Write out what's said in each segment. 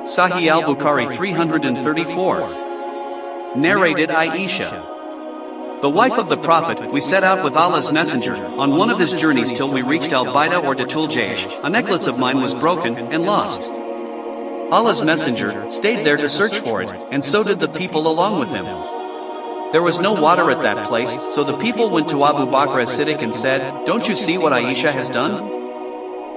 Sahih al-Bukhari 334. Narrated Aisha. The wife of the Prophet, we set out with Allah's Messenger, on one of his journeys till we reached Al-Baida or Datul Jaysh. A necklace of mine was broken, and lost. Allah's Messenger stayed there to search for it, and so did the people along with him. There was no water at that place, so the people went to Abu Bakr as-Siddiq and said, "Don't you see what Aisha has done?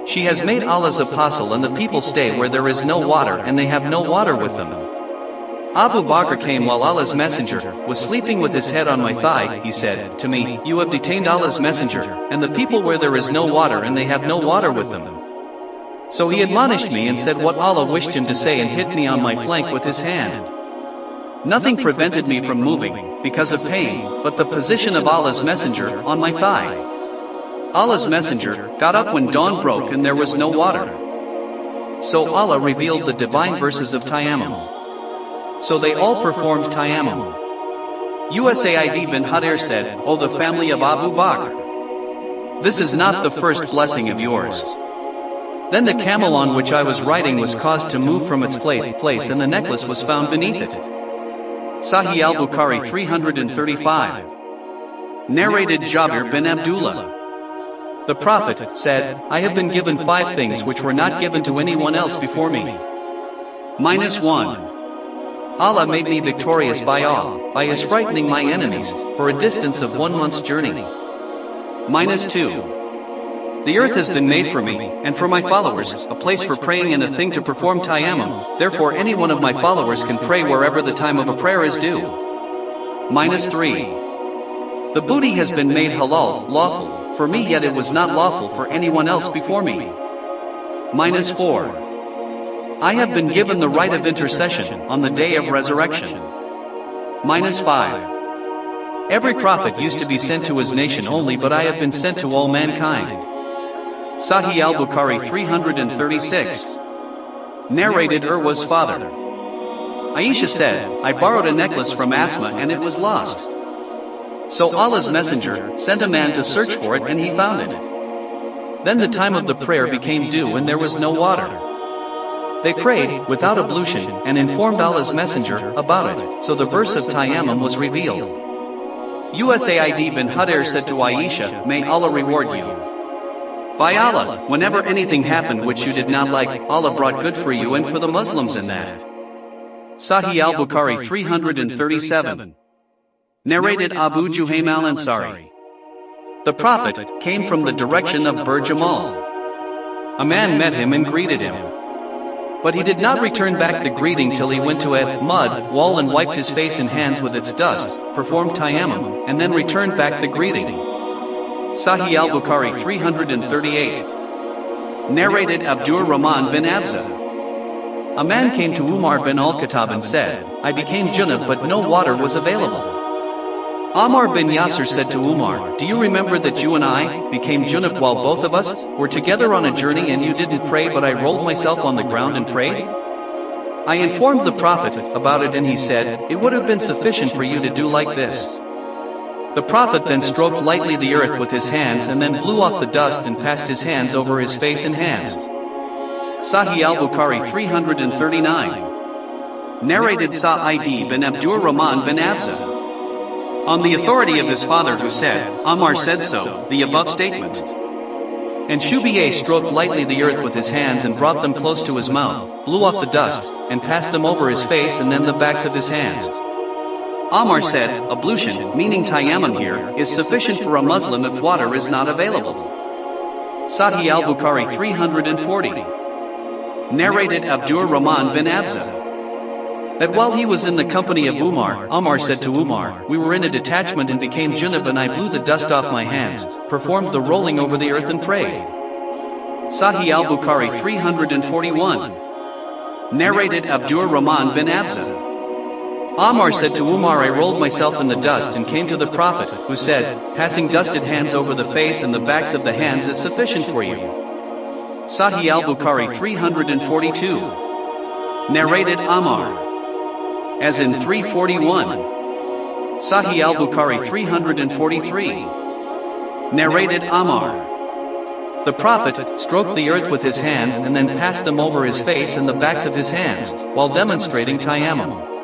She has made Allah's apostle and the people stay where there is no water and they have no water with them." Abu Bakr came while Allah's Messenger was sleeping with his head on my thigh. He said to me, "You have detained Allah's Messenger, and the people where there is no water and they have no water with them." So he admonished me and said what Allah wished him to say and hit me on my flank with his hand. Nothing prevented me from moving, because of pain, but the position of Allah's Messenger on my thigh. Allah's Messenger got up when dawn broke and there was no water. So Allah revealed the divine verses of Tayyamum. So they all performed Tayyamum. Usaid bin Hadir said, "O the family of Abu Bakr, this is not the first blessing of yours." Then the camel on which I was riding was caused to move from its place and the necklace was found beneath it. Sahih al-Bukhari 335. Narrated Jabir bin Abdullah. The Prophet said, "I have been given 5 things which were not given to anyone else before me. -1. Allah made me victorious by his frightening my enemies, for a distance of 1 month's journey. -2. The earth has been made for me, and for my followers, a place for praying and a thing to perform Tayyamum, therefore any one of my followers can pray wherever the time of a prayer is due. -3. The booty has been made halal, lawful, for me yet it was not lawful for anyone else before me. -4. I have been given the right of intercession on the day of resurrection. -5. Every prophet used to be sent to his nation only, but I have been sent to all mankind. Sahih al-Bukhari 336. Narrated Urwa's father. Aisha said, "I borrowed a necklace from Asma and it was lost. So Allah's Messenger sent a man to search for it and he found it. Then the time of the prayer became due and there was no water. They prayed without ablution and informed Allah's Messenger about it, so the verse of Tayyamum was revealed." Usaid bin Hadir said to Aisha, "May Allah reward you. By Allah, whenever anything happened which you did not like, Allah brought good for you and for the Muslims in that." Sahih al-Bukhari 337. Narrated Abu Juhaym al-Ansari. The Prophet came from the direction of Bur Jamal. A man met him and greeted him. But he did not return back the greeting till he went to a mud wall and wiped his face and hands with its dust, performed Tayyamum, and then returned back the greeting. Sahih al-Bukhari 338. Narrated Abdur Rahman bin Abza. A man came to Umar bin al-Khattab and said, "I became junub but no water was available." Ammar bin Yasir said to Umar, "Do you remember that you and I became junub while both of us were together on a journey and you didn't pray but I rolled myself on the ground and prayed?" I informed the Prophet about it and he said, "It would have been sufficient for you to do like this." The Prophet then stroked lightly the earth with his hands and then blew off the dust and passed his hands over his face and hands. Sahih al-Bukhari 339. Narrated Sa'id bin Abdur Rahman bin Abza. On the authority of his father who said, Ammar said so, the above statement. And Shubayh stroked lightly the earth with his hands and brought them close to his mouth, blew off the dust, and passed them over his face and then the backs of his hands. Ammar said, ablution, meaning Tayyamum here, is sufficient for a Muslim if water is not available. Sahih al-Bukhari 340. Narrated Abdur Rahman bin Abza. That while he was in the company of Umar, Ammar said to Umar, "We were in a detachment and became junub and I blew the dust off my hands, performed the rolling over the earth and prayed." Sahih al-Bukhari 341. Narrated Abdur Rahman bin Abza. Ammar said to Umar, "I rolled myself in the dust and came to the Prophet, who said, passing dusted hands over the face and the backs of the hands is sufficient for you." Sahih al-Bukhari 342. Narrated Ammar. As in 341. Sahih al-Bukhari 343. Narrated Ammar. The Prophet stroked the earth with his hands and then passed them over his face and the backs of his hands, while demonstrating Tayyamum.